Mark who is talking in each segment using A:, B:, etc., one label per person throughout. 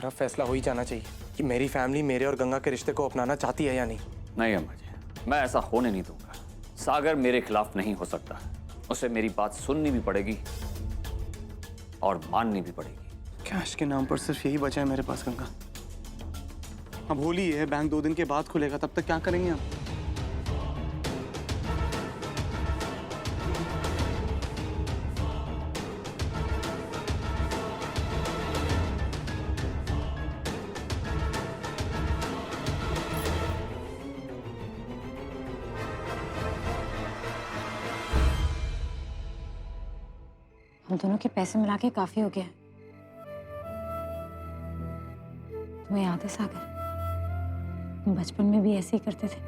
A: तुम्हारा फैसला हो ही जाना चाहिए कि मेरी फैमिली मेरे और गंगा के रिश्ते को अपनाना चाहती है या नहीं।
B: नहीं अम्मा जी, मैं ऐसा होने नहीं दूंगा। सागर मेरे खिलाफ नहीं हो सकता, उसे मेरी बात सुननी भी पड़ेगी और माननी भी पड़ेगी।
A: कैश के नाम पर सिर्फ यही बचा है मेरे पास गंगा। अब होली है, बैंक 2 दिन के बाद खुलेगा, तब तक क्या करेंगे हम?
C: हम दोनों के पैसे मिला के काफी हो गया। तुम्हें याद है सागर, तुम बचपन में भी ऐसे ही करते थे।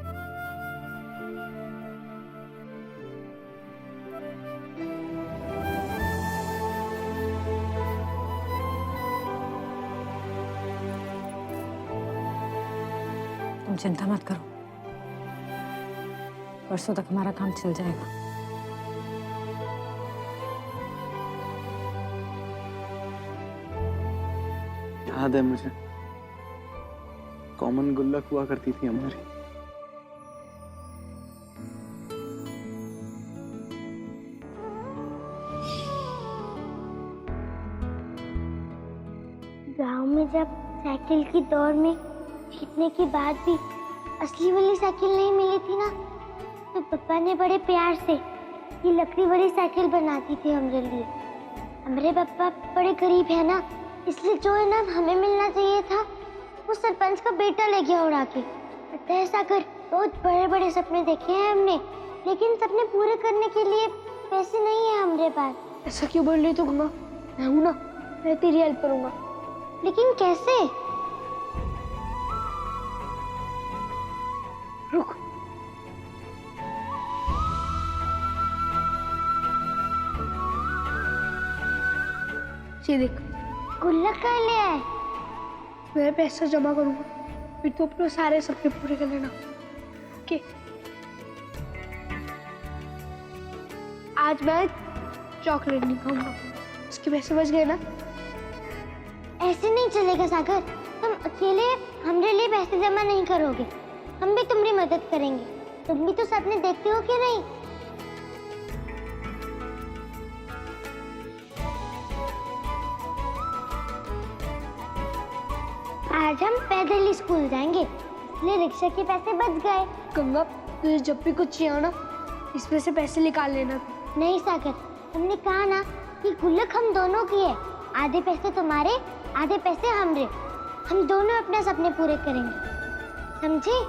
C: तुम चिंता मत करो, परसों तक हमारा काम चल जाएगा।
A: याद है मुझे, कॉमन गुल्लक हुआ करती थी हमारी।
D: गांव में जब साइकिल की दौड़ में जीतने के बाद भी असली वाली साइकिल नहीं मिली थी ना, तो पापा ने बड़े प्यार से ये लकड़ी वाली साइकिल बना दी थी हमारे लिए। हमारे पापा बड़े गरीब है ना, इसलिए जो इनाम हमें मिलना चाहिए था वो सरपंच का बेटा ले गया उड़ा के। पता है सागर, बहुत बड़े बड़े सपने देखे हैं हमने, लेकिन सपने पूरे करने के लिए पैसे नहीं है हमारे पास।
E: ऐसा क्यों बोल रही तू गंगा? मैं हूं ना, मैं तेरी हेल्प करूंगा।
D: लेकिन कैसे?
E: रुक, ये देख,
D: गुल्लक का ले आए।
E: मैं पैसा जमा करूंगा, फिर तू अपने सारे सपने पूरे कर लेना। ओके? आज मैं चॉकलेट नहीं खाऊंगा, उसके पैसे बच गए ना।
D: ऐसे नहीं चलेगा सागर, तुम अकेले हमारे लिए पैसे जमा नहीं करोगे, हम भी तुम्हारी मदद करेंगे। तुम भी तो सपने देखते हो कि नहीं? आज हम पैदल ही स्कूल जाएंगे, इसलिए रिक्शा के पैसे बच गए।
E: गंगा, तुझे जब भी कुछ चाहिए हो ना, इसमें से पैसे निकाल लेना।
D: नहीं सागर, तुमने कहा ना कि गुल्लक हम दोनों की है। आधे पैसे तुम्हारे, आधे पैसे हमरे। हम दोनों अपने सपने पूरे करेंगे, समझे?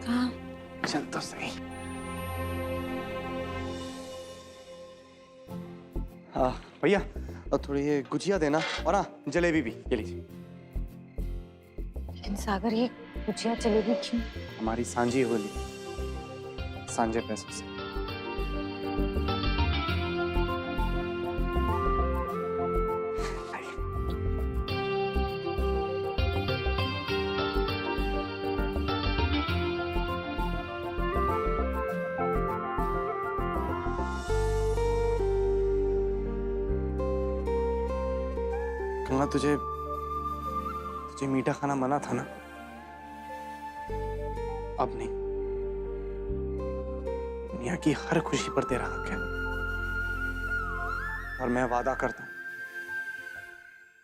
C: कहाँ?
A: चल तो सही। हाँ भैया, और थोड़ी ये गुजिया देना, और हाँ जलेबी भी। ये लीजिए।
C: लेकिन सागर, ये गुजिया जलेबी क्यों?
A: हमारी सांझी होली, सांझे पैसों से। गंगा, तुझे मीठा खाना मना था ना? अब नहीं। दुनिया की हर खुशी पर तेरा हक है, और मैं वादा करता हूं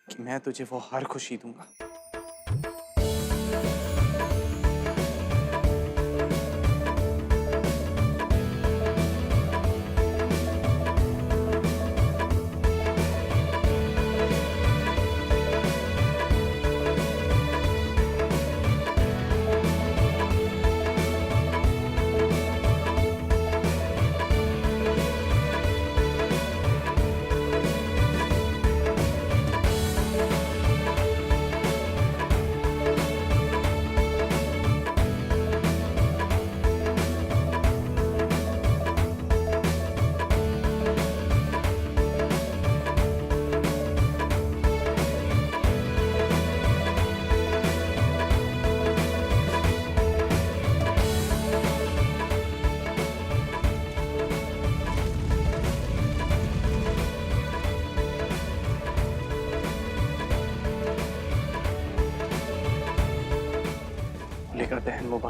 A: कि मैं तुझे वो हर खुशी दूंगा।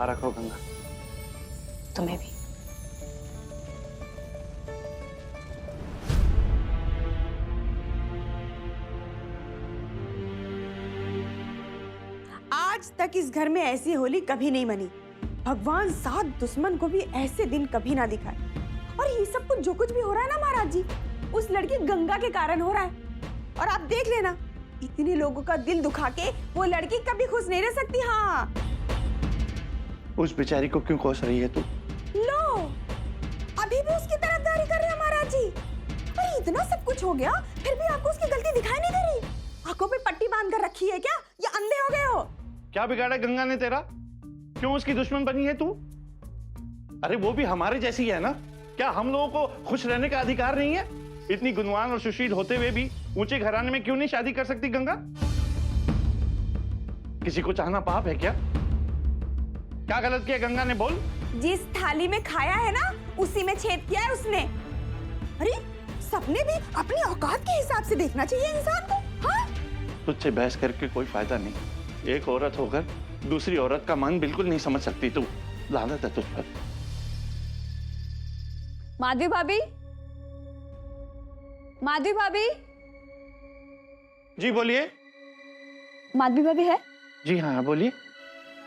A: मुबारक हो गंगा।
C: तुम्हें भी।
F: आज तक इस घर में ऐसी होली कभी नहीं मनी। भगवान सात दुश्मन को भी ऐसे दिन कभी ना दिखाए। और ये सब कुछ जो कुछ भी हो रहा है ना महाराज जी, उस लड़की गंगा के कारण हो रहा है। और आप देख लेना, इतने लोगों का दिल दुखा के वो लड़की कभी खुश नहीं रह सकती। हाँ,
G: उस बेचारी को क्यों कोस रही है तू?
F: लो, अभी भी उसकी तरफदारी कर रहे हैं महाराज जी। अरे इतना सब कुछ हो गया, फिर भी आपको उसकी गलती दिखाई नहीं दे रही? आंखों पे पट्टी बांध कर रखी है क्या, या अंधे हो गए हो?
G: क्या बिगाड़ा गंगा ने तेरा? क्यों उसकी दुश्मन बनी है तू? अरे वो भी हमारे जैसी है ना। क्या हम लोगों को खुश रहने का अधिकार नहीं है? इतनी गुणवान और सुशील होते हुए भी ऊंचे घराने में क्यों नहीं शादी कर सकती गंगा? किसी को चाहना पाप है क्या? क्या गलत किया गंगा ने, बोल?
F: जिस थाली में खाया है ना, उसी में छेद किया है उसने। अरे सबने भी अपनी औकात के हिसाब से देखना चाहिए इंसान को। हाँ?
G: तुझसे बहस करके कोई फायदा नहीं। एक औरत होकर दूसरी औरत का मन बिल्कुल नहीं समझ सकती तू। लानत है तुझ पर।
C: माधवी भाभी, माधवी भाभी।
G: जी बोलिए।
C: माधवी भाभी है?
G: जी हाँ बोलिए।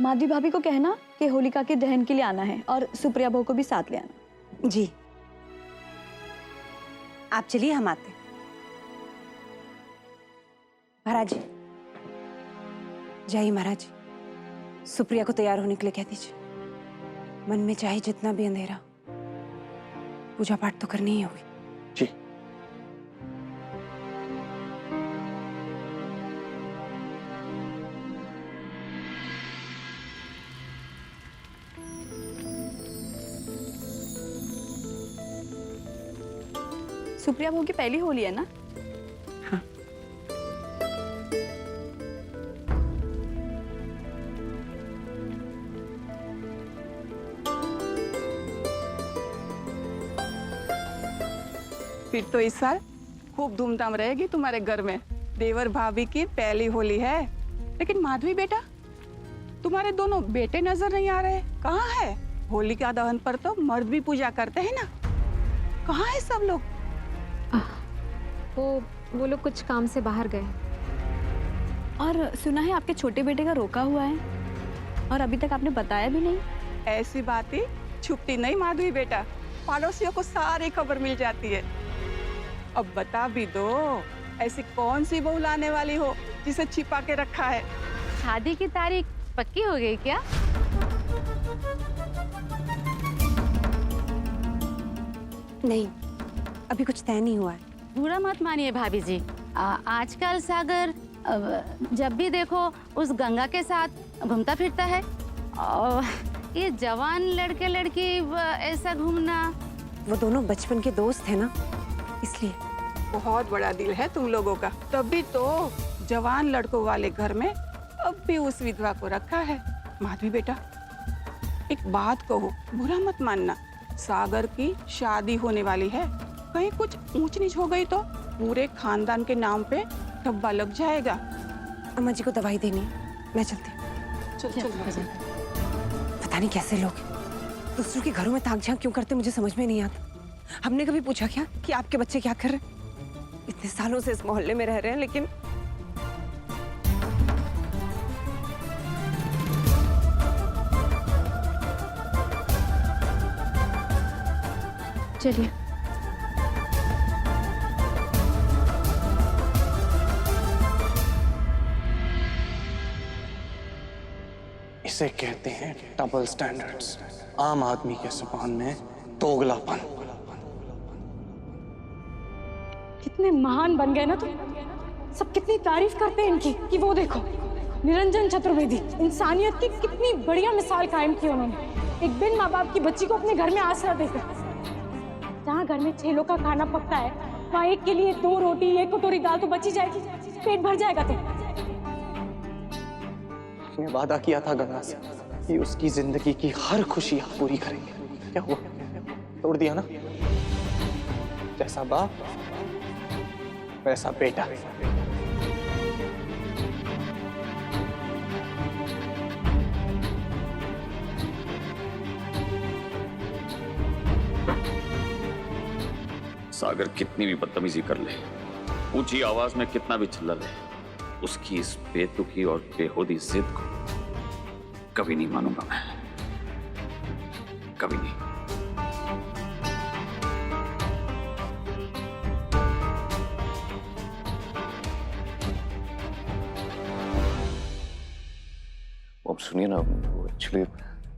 C: माधवी भाभी को कहना कि होलिका के दहन के लिए आना है और सुप्रिया बहू को भी साथ ले आना।
F: जी, आप चलिए, हम आते हैं। महाराज जी जाइए। महाराज जी, सुप्रिया को तैयार होने के लिए कह दीजिए। मन में चाहे जितना भी अंधेरा, पूजा पाठ तो करनी ही होगी।
G: जी।
C: सुप्रिया बहू की पहली होली है ना?
F: हाँ।
H: फिर तो इस साल खूब धूमधाम रहेगी तुम्हारे घर में। देवर भाभी की पहली होली है। लेकिन माधवी बेटा, तुम्हारे दोनों बेटे नजर नहीं आ रहे, कहाँ है? होलिका दहन पर तो मर्द भी पूजा करते हैं ना, कहाँ है सब लोग?
I: वो लोग कुछ काम से बाहर गए।
C: और सुना है आपके छोटे बेटे का रोका हुआ है, और अभी तक आपने बताया भी नहीं।
H: ऐसी बातें छुपती नहीं माधवी बेटा, पड़ोसियों को सारी खबर मिल जाती है। अब बता भी दो, ऐसी कौन सी बहू लाने वाली हो जिसे छिपा के रखा है?
I: शादी की तारीख पक्की हो गई क्या?
F: नहीं, अभी कुछ तय नहीं हुआ है।
J: बुरा मत मानिए भाभी जी, आजकल सागर जब भी देखो उस गंगा के साथ घूमता फिरता है। और ये जवान लड़के लड़की ऐसा घूमना,
F: वो दोनों बचपन के दोस्त हैं ना, इसलिए।
H: बहुत बड़ा दिल है तुम लोगों का, तभी तो जवान लड़कों वाले घर में अब भी उस विधवा को रखा है। माधवी बेटा, एक बात कहो, बुरा मत मानना, सागर की शादी होने वाली है, कहीं कुछ ऊंच नीच हो गई तो पूरे खानदान के नाम पे धब्बा लग जाएगा।
F: अम्मा जी को दवाई देनी है, मैं चलती हूँ।
H: चल।
F: पता नहीं कैसे लोग दूसरों के घरों में ताक झांक क्यों करते, मुझे समझ में नहीं आता। हमने कभी पूछा क्या कि आपके बच्चे क्या कर रहे हैं? इतने सालों से इस मोहल्ले में रह रहे हैं, लेकिन
I: चलिए।
A: इसे कहते हैं डबल स्टैंडर्ड्स। आम आदमी के जुबान में दोगलापन।
E: कितने महान बन गए ना तुम। सब कितनी तारीफ करते हैं इनकी कि वो देखो निरंजन चतुर्वेदी, इंसानियत की कितनी बढ़िया मिसाल कायम की उन्होंने। एक बिन माँ बाप की बच्ची को अपने घर में आसरा देकर। जहाँ घर में 6 लोग का खाना पकता है, वहाँ एक के लिए 2 रोटी 1 कटोरी दाल तो बची जाएगी, पेट भर जाएगा। तो
A: उसने वादा किया था गंगा से कि उसकी जिंदगी की हर खुशी आप पूरी करेंगे। क्या हुआ? तोड़ दिया ना। जैसा बाप वैसा बेटा।
B: सागर कितनी भी बदतमीजी कर ले, ऊंची आवाज में कितना भी चिल्ला ले, उसकी इस बेतुकी और बेहूदी जिद को कभी नहीं मानूंगा मैं, कभी नहीं।
K: अब सुनिए ना, एक्चुअली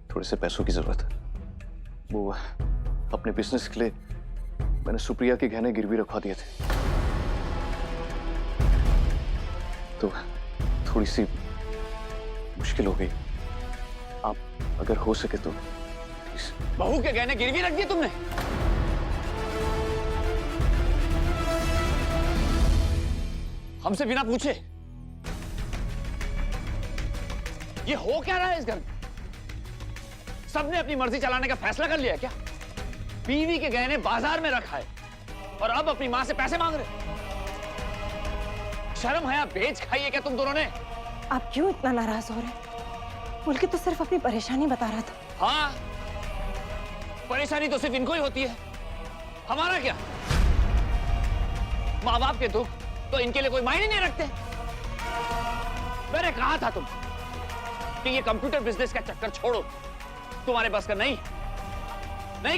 K: थोड़े से पैसों की जरूरत है। वो अपने बिजनेस के लिए मैंने सुप्रिया के गहने गिरवी रखवा दिए थे, तो थोड़ी सी मुश्किल हो गई। आप अगर हो सके तो प्लीज।
B: बहू के गहने गिरवी रख दिए तुमने? हमसे बिना पूछे? ये हो क्या रहा है इस घर में? सबने अपनी मर्जी चलाने का फैसला कर लिया क्या? बीवी के गहने बाजार में रखा है और अब अपनी मां से पैसे मांग रहे। शर्म है, बेच खाई है क्या तुम दोनों ने?
F: आप क्यों इतना नाराज हो रहे हैं? बल्कि तो सिर्फ अपनी परेशानी बता रहा था।
B: हाँ, परेशानी तो सिर्फ इनको ही होती है, हमारा क्या? माँ बाप के दुख तो इनके लिए कोई मायने नहीं रखते। मैंने कहा था तुम कि ये कंप्यूटर बिजनेस का चक्कर छोड़ो, तुम्हारे बस का नहीं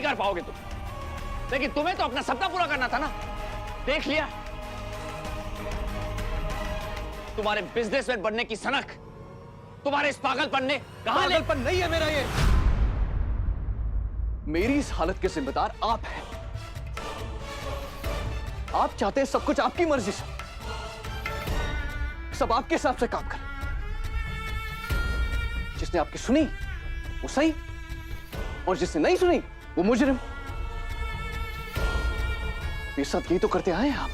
B: कर पाओगे तुम। लेकिन तुम्हें तो अपना सपना पूरा करना था ना, देख लिया। तुम्हारे बिजनेसमैन बनने की सनक तुम्हारे इस पागलपन ने कहां ले?
K: पागलपन नहीं है मेरा ये, मेरी इस हालत के जिम्मेदार आप हैं। आप चाहते हैं सब कुछ आपकी मर्जी से, सब आपके हिसाब से काम करें। जिसने आपकी सुनी वो सही, और जिसने नहीं सुनी वो मुजरिम। ये सब यही तो करते आए हैं आप।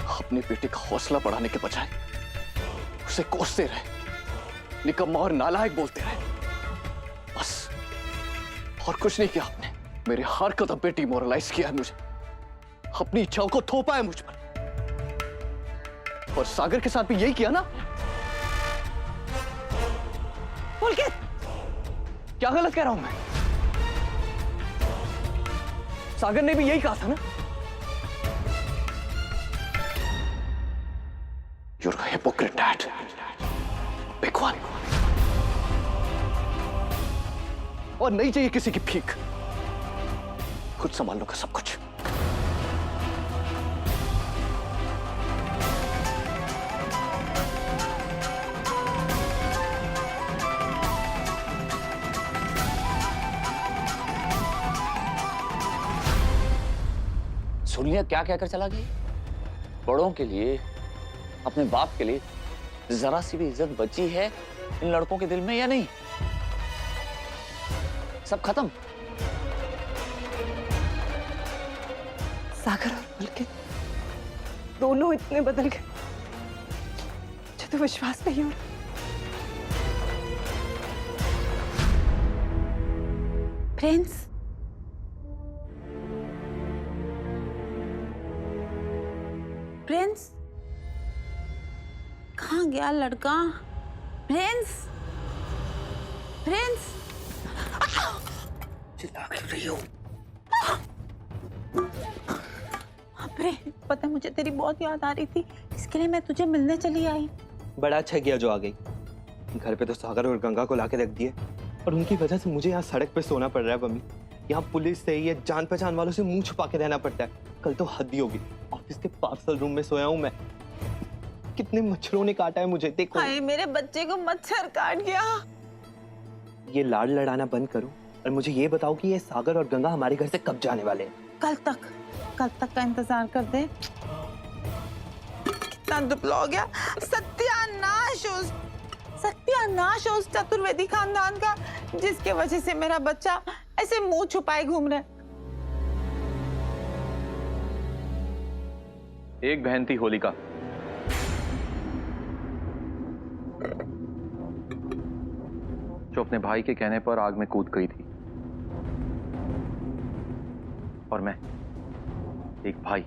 K: अपने बेटे का हौसला बढ़ाने के बजाय उसे कोसते रहे, निकम्मा और नालायक बोलते रहे, बस और कुछ नहीं किया आपने। मेरे हर कदम पे डिमोरलाइज किया है मुझे, अपनी इच्छाओं को थोपा है मुझ पर। और सागर के साथ भी यही किया ना? पुलकित, क्या गलत कह रहा हूं मैं? सागर ने भी यही कहा था ना? You're a hypocrite, Dad. Big one. और नहीं चाहिए किसी की भीख, खुद संभाल लूंगा सब कुछ।
B: सुन लिया क्या कहकर चला गया? बड़ों के लिए, अपने बाप के लिए जरा सी भी इज्जत बची है इन लड़कों के दिल में या नहीं? सब खत्म।
F: सागर और पुलकित दोनों इतने बदल गए, मुझे तो विश्वास नहीं हो रहा।
H: प्रिंस, प्रिंस कहाँ गया लड़का? प्रिंस, प्रिंस,
K: चिल्ला क्यों रही हो?
H: अरे पता है, मुझे तेरी बहुत याद आ रही थी, इसके लिए मैं तुझे मिलने चली आई।
A: बड़ा अच्छा किया जो आ गई। घर पे तो सागर और गंगा को लाके रख दिए, और उनकी वजह से मुझे यहाँ सड़क पे सोना पड़ रहा है मम्मी। यहाँ पुलिस से, ये जान पहचान वालों से मुंह छुपा के रहना पड़ता है। कल तो हद ही होगी, ऑफिस के पार्सल रूम में सोया हूँ मैं। कितने मच्छरों ने काटा है मुझे, देखो।
H: हाय, मेरे बच्चे को मच्छर काट गया।
A: ये लाड़ लड़ाना बंद करो और मुझे ये बताओ कि ये सागर और गंगा हमारे घर से कब जाने वाले हैं?
H: कल तक का इंतजार कर दे। कितना दुबला हो गया। सत्यानाश हो उस चतुर्वेदी खानदान का, जिसके वजह से मेरा बच्चा ऐसे मुंह छुपाए घूम रहा है।
L: एक बहन थी होलिका, जो अपने भाई के कहने पर आग में कूद गई थी। और मैं, एक भाई,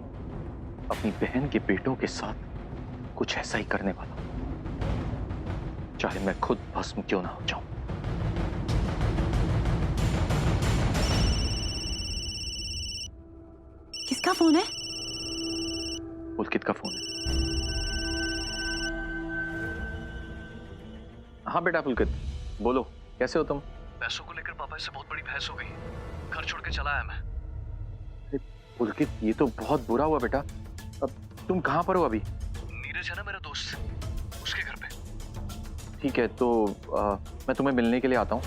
L: अपनी बहन के बेटों के साथ कुछ ऐसा ही करने वाला, चाहे मैं खुद भस्म क्यों ना हो जाऊं।
J: किसका फोन है?
L: पुलकित का फोन है। हाँ बेटा पुलकित, बोलो कैसे हो तुम?
K: पैसों को लेकर पापा से बहुत बड़ी बहस हो गई, घर छोड़ के चला आया मैं।
L: पुलकित ये तो बहुत बुरा हुआ बेटा। अब तुम कहाँ पर हो अभी?
K: नीरज है ना मेरा दोस्त, उसके घर पे।
L: ठीक है तो मैं तुम्हें मिलने के लिए आता हूँ,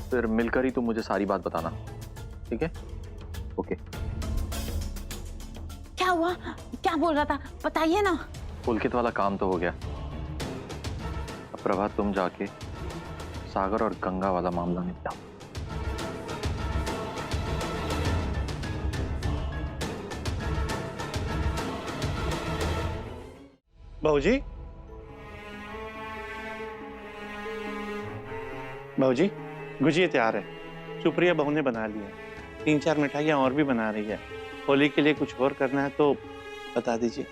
L: फिर मिलकर ही तुम मुझे सारी बात बताना, ठीक है? ओके।
J: क्या हुआ? क्या बोल रहा था? बताइए ना।
L: पुलकित वाला काम तो हो गया। अब प्रभा तुम जाके सागर और गंगा वाला मामला निपटाओ।
G: बाबूजी, बाबूजी, गुजिया तैयार है। सुप्रिया बहू ने बना लिया है। 3-4 मिठाइयाँ और भी बना रही है। होली के लिए कुछ और करना है तो बता दीजिए।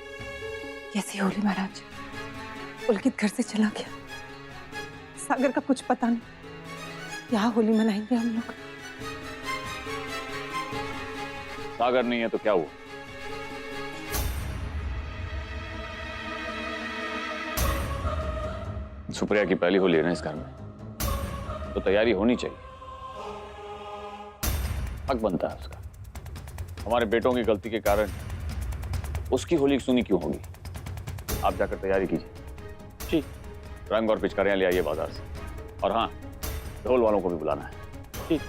F: कैसी होली महाराज? पुलकित घर से चला गया, सागर का कुछ पता नहीं। यहाँ होली मनाएंगे हम लोग।
B: सागर नहीं है तो क्या हुआ? सुप्रिया की पहली होली है ना इस घर में, तो तैयारी होनी चाहिए। हक बनता है उसका। हमारे बेटों की गलती के कारण उसकी होली सुनी क्यों होगी? आप जाकर तैयारी कीजिए। जी, रंग और पिचकारियां ले आइए बाजार से, और हाँ, ढोल वालों को भी बुलाना है। ठीक।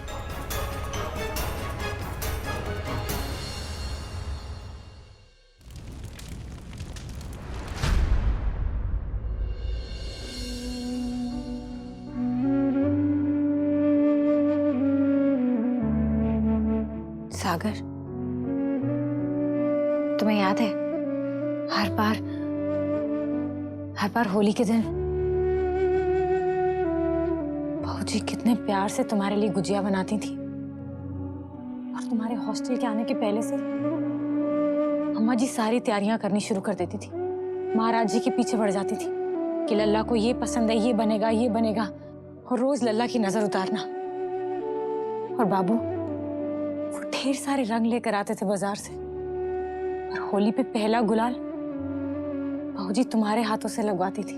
I: सागर, तुम्हें याद है हर बार होली के दिन जी कितने प्यार से तुम्हारे लिए गुजिया बनाती थी, और तुम्हारे हॉस्टल के आने के पहले से अम्मा जी सारी तैयारियां करनी शुरू कर देती थी। महाराज जी के पीछे बढ़ जाती थी कि लल्ला को ये पसंद है, ये बनेगा, और रोज लल्ला की नजर उतारना। और बाबू वो ढेर सारे रंग लेकर आते थे बाजार से, और होली पे पहला गुलाल बाबूजी तुम्हारे हाथों से लगवाती थी।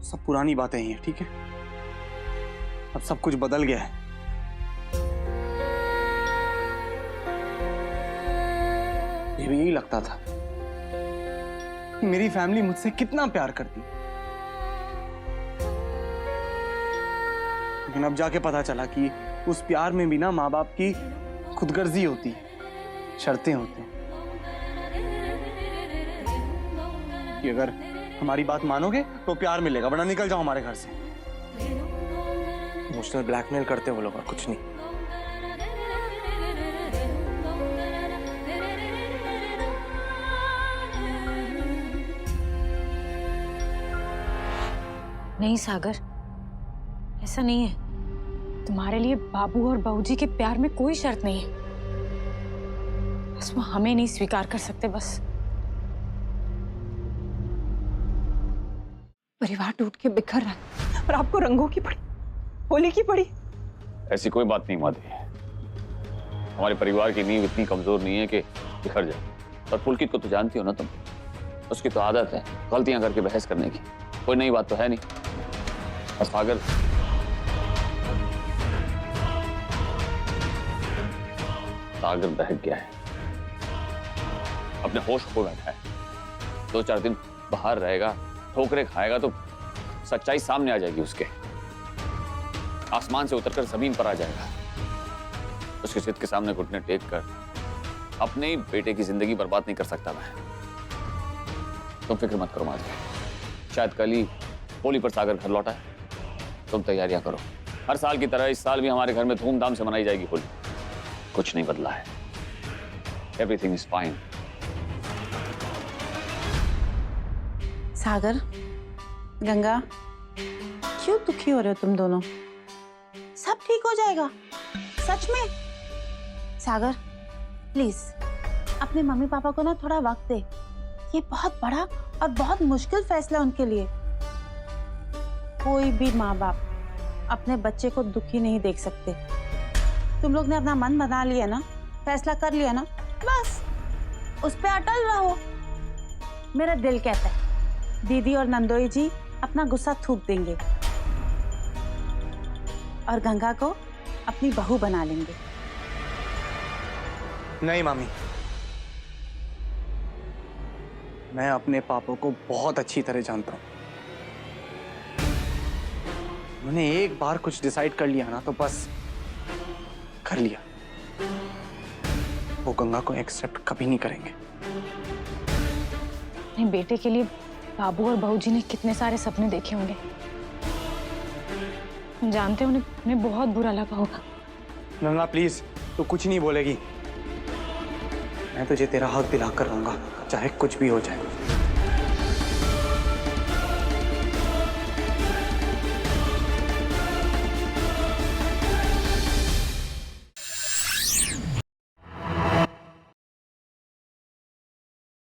A: सब पुरानी बातें ही हैं, ठीक है? अब सब कुछ बदल गया है। मुझे भी यही लगता था कि मेरी फैमिली मुझसे कितना प्यार करती, लेकिन अब जाके पता चला कि उस प्यार में भी ना माँ बाप की खुदगर्जी होती है, शर्तें होती हैं कि अगर हमारी बात मानोगे तो प्यार मिलेगा, वरना निकल जाओ हमारे घर से। इमोशनल ब्लैकमेल करते वो लोग, और कुछ नहीं।
I: नहीं सागर, ऐसा नहीं है। तुम्हारे लिए बाबू और बाबूजी के प्यार में कोई शर्त नहीं है, बस वो हमें नहीं स्वीकार कर सकते बस।
F: परिवार टूट के बिखर रहा है, और आपको रंगों की पड़ी, होली की पड़ी।
B: ऐसी कोई बात नहीं माधवी, हमारे परिवार की नींव इतनी कमजोर नहीं है कि बिखर जाए। और पुलकित को तो जानती हो ना तुम, उसकी तो आदत है गलतियां करके बहस करने की, कोई नई बात तो है नहीं। और सागर बहक गया है, अपने होश खो बैठा है। 2-4 दिन बाहर रहेगा, ठोकरे खाएगा तो सच्चाई सामने आ जाएगी उसके, आसमान से उतरकर जमीन पर आ जाएगा। उसकी जिद के सामने घुटने टेक कर अपने ही बेटे की जिंदगी बर्बाद नहीं कर सकता मैं। तुम फिक्र मत करो माधवी, शायद कल ही होली पर सागर घर लौटा है। तुम तैयारियां करो, हर साल की तरह इस साल भी हमारे घर में धूमधाम से मनाई जाएगी होली। कुछ नहीं बदला है, एवरीथिंग इज फाइन।
H: सागर, गंगा, क्यों दुखी हो रहे हो तुम दोनों? सब ठीक हो जाएगा, सच में। सागर प्लीज अपने मम्मी पापा को ना थोड़ा वक्त दे, ये बहुत बड़ा और बहुत मुश्किल फैसला उनके लिए। कोई भी माँ बाप अपने बच्चे को दुखी नहीं देख सकते। तुम लोग ने अपना मन बना लिया ना, फैसला कर लिया ना,
M: बस उस पे अटल रहो। मेरा दिल कहता है दीदी और नंदोई जी अपना गुस्सा थूक देंगे और गंगा को अपनी बहू बना लेंगे।
A: नहीं मामी, मैं अपने पापा को बहुत अच्छी तरह जानता हूं। उन्होंने एक बार कुछ डिसाइड कर लिया ना तो बस कर लिया। वो गंगा को एक्सेप्ट कभी नहीं करेंगे।
I: अपने बेटे के लिए बाबू और बहू जी ने कितने सारे सपने देखे होंगे। हम जानते हैं उन्हें बहुत बुरा लगा होगा।
A: गंगा प्लीज, तू कुछ नहीं बोलेगी। मैं तुझे तेरा हक दिला कर रहूंगा, चाहे कुछ भी हो जाए।